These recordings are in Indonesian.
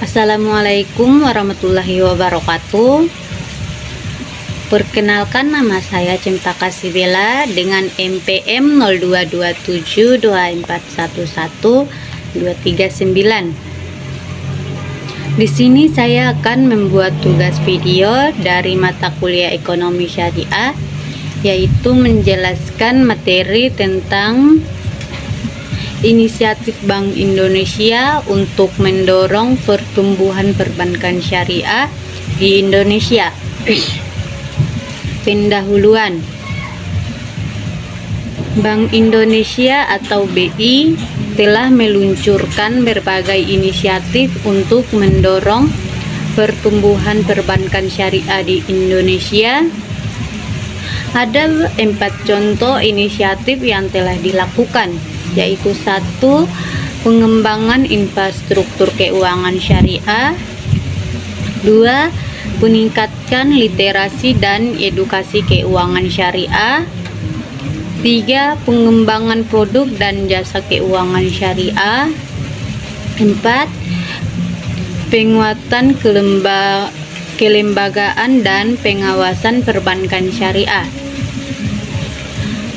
Assalamualaikum warahmatullahi wabarakatuh. Perkenalkan, nama saya Cempaka Sibela dengan NPM 022724112339. Di sini saya akan membuat tugas video dari mata kuliah Ekonomi Syariah, yaitu menjelaskan materi tentang inisiatif Bank Indonesia untuk mendorong pertumbuhan perbankan syariah di Indonesia. Pendahuluan. Bank Indonesia atau BI telah meluncurkan berbagai inisiatif untuk mendorong pertumbuhan perbankan syariah di Indonesia. Ada 4 contoh inisiatif yang telah dilakukan, yaitu 1. Pengembangan infrastruktur keuangan syariah. 2. Meningkatkan literasi dan edukasi keuangan syariah. 3. Pengembangan produk dan jasa keuangan syariah. 4. Penguatan kelembagaan dan pengawasan perbankan syariah.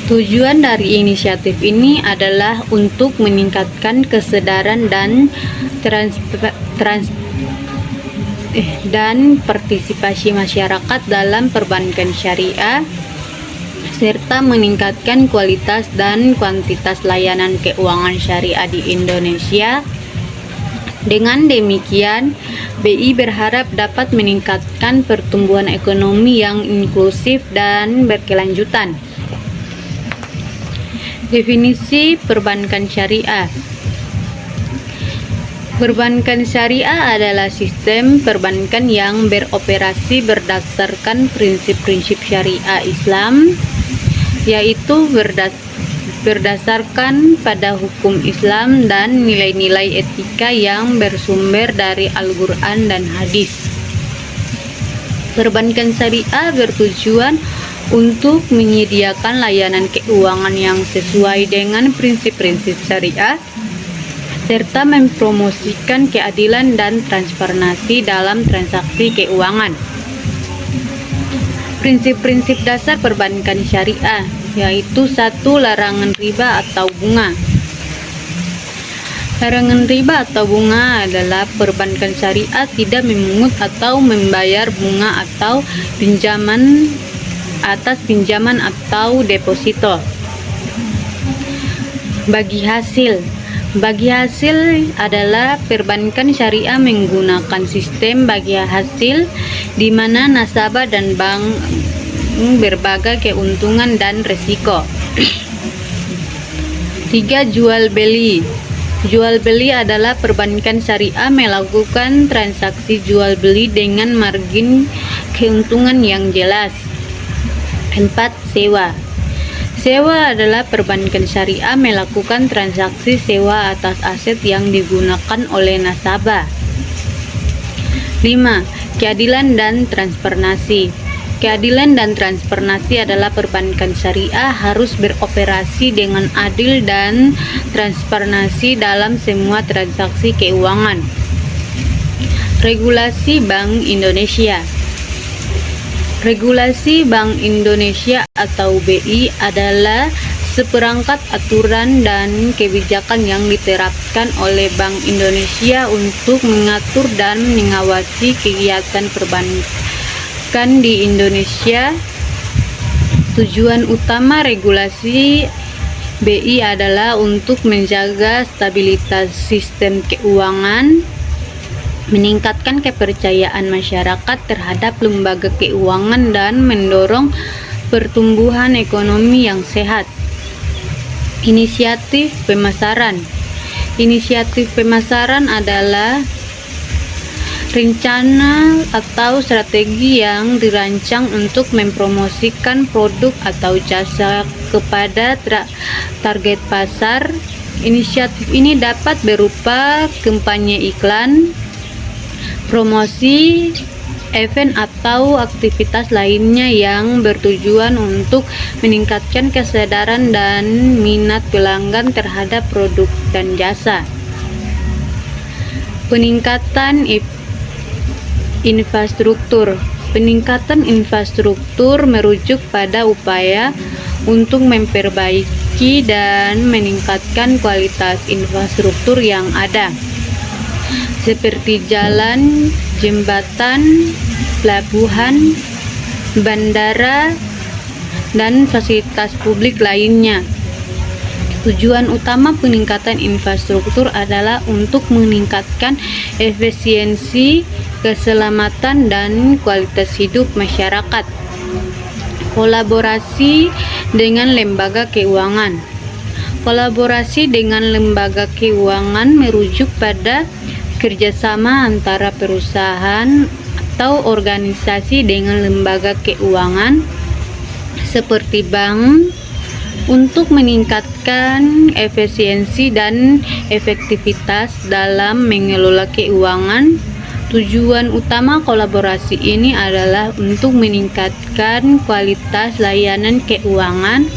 Tujuan dari inisiatif ini adalah untuk meningkatkan kesadaran dan partisipasi masyarakat dalam perbankan syariah, serta meningkatkan kualitas dan kuantitas layanan keuangan syariah di Indonesia. Dengan demikian, BI berharap dapat meningkatkan pertumbuhan ekonomi yang inklusif dan berkelanjutan. Definisi perbankan syariah. Perbankan syariah adalah sistem perbankan yang beroperasi berdasarkan prinsip-prinsip syariah Islam, yaitu berdasarkan pada hukum Islam dan nilai-nilai etika yang bersumber dari Al-Quran dan hadis. Perbankan syariah bertujuan untuk menyediakan layanan keuangan yang sesuai dengan prinsip-prinsip syariah, serta mempromosikan keadilan dan transparansi dalam transaksi keuangan. Prinsip-prinsip dasar perbankan syariah, yaitu 1. Larangan riba atau bunga. Larangan riba atau bunga adalah perbankan syariah tidak memungut atau membayar bunga atau pinjaman atas pinjaman atau deposito. Bagi hasil adalah perbankan syariah menggunakan sistem bagi hasil di mana nasabah dan bank berbagai keuntungan dan risiko. 3. Jual beli adalah perbankan syariah melakukan transaksi jual beli dengan margin keuntungan yang jelas. 4. Sewa adalah perbankan syariah melakukan transaksi sewa atas aset yang digunakan oleh nasabah. 5. Keadilan dan transparansi. Keadilan dan transparansi adalah perbankan syariah harus beroperasi dengan adil dan transparansi dalam semua transaksi keuangan. Regulasi Bank Indonesia. Regulasi Bank Indonesia atau BI adalah seperangkat aturan dan kebijakan yang diterapkan oleh Bank Indonesia untuk mengatur dan mengawasi kegiatan perbankan di Indonesia. Tujuan utama regulasi BI adalah untuk menjaga stabilitas sistem keuangan, meningkatkan kepercayaan masyarakat terhadap lembaga keuangan, dan mendorong pertumbuhan ekonomi yang sehat. Inisiatif pemasaran. Inisiatif pemasaran adalah rencana atau strategi yang dirancang untuk mempromosikan produk atau jasa kepada target pasar. Inisiatif ini dapat berupa kampanye iklan, promosi, event atau aktivitas lainnya yang bertujuan untuk meningkatkan kesadaran dan minat pelanggan terhadap produk dan jasa. Peningkatan infrastruktur. Peningkatan infrastruktur merujuk pada upaya untuk memperbaiki dan meningkatkan kualitas infrastruktur yang ada, seperti jalan, jembatan, pelabuhan, bandara, dan fasilitas publik lainnya. Tujuan utama peningkatan infrastruktur adalah untuk meningkatkan efisiensi, keselamatan, dan kualitas hidup masyarakat. Kolaborasi dengan lembaga keuangan. Kolaborasi dengan lembaga keuangan merujuk pada kerjasama antara perusahaan atau organisasi dengan lembaga keuangan seperti bank untuk meningkatkan efisiensi dan efektivitas dalam mengelola keuangan. Tujuan utama kolaborasi ini adalah untuk meningkatkan kualitas layanan keuangan,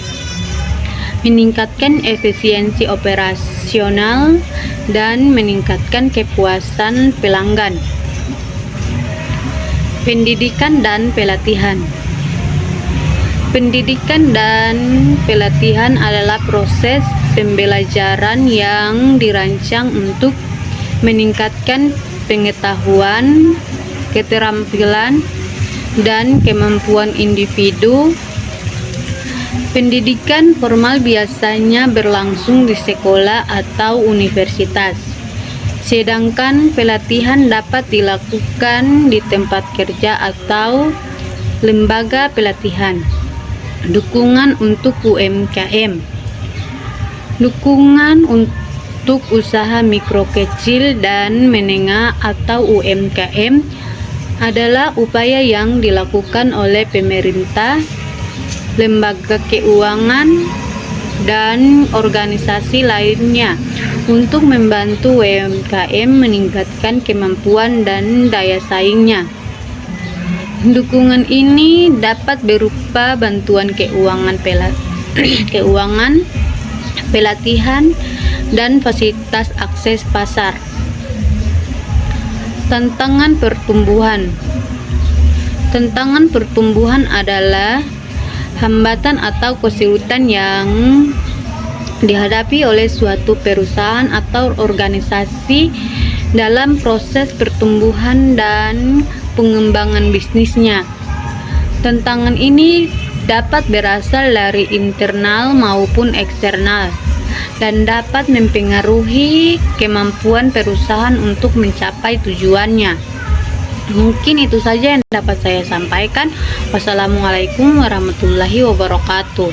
meningkatkan efisiensi operasional, dan meningkatkan kepuasan pelanggan. Pendidikan dan pelatihan. Pendidikan dan pelatihan adalah proses pembelajaran yang dirancang untuk meningkatkan pengetahuan, keterampilan, dan kemampuan individu. Pendidikan formal biasanya berlangsung di sekolah atau universitas, sedangkan pelatihan dapat dilakukan di tempat kerja atau lembaga pelatihan. Dukungan untuk UMKM. Dukungan untuk usaha mikro, kecil, dan menengah atau UMKM adalah upaya yang dilakukan oleh pemerintah, lembaga keuangan, dan organisasi lainnya untuk membantu UMKM meningkatkan kemampuan dan daya saingnya. Dukungan ini dapat berupa bantuan keuangan, pelatihan, dan fasilitas akses pasar. Tantangan pertumbuhan. Tantangan pertumbuhan adalah hambatan atau kesulitan yang dihadapi oleh suatu perusahaan atau organisasi dalam proses pertumbuhan dan pengembangan bisnisnya. Tantangan ini dapat berasal dari internal maupun eksternal dan dapat mempengaruhi kemampuan perusahaan untuk mencapai tujuannya. Mungkin itu saja yang dapat saya sampaikan. Wassalamualaikum warahmatullahi wabarakatuh.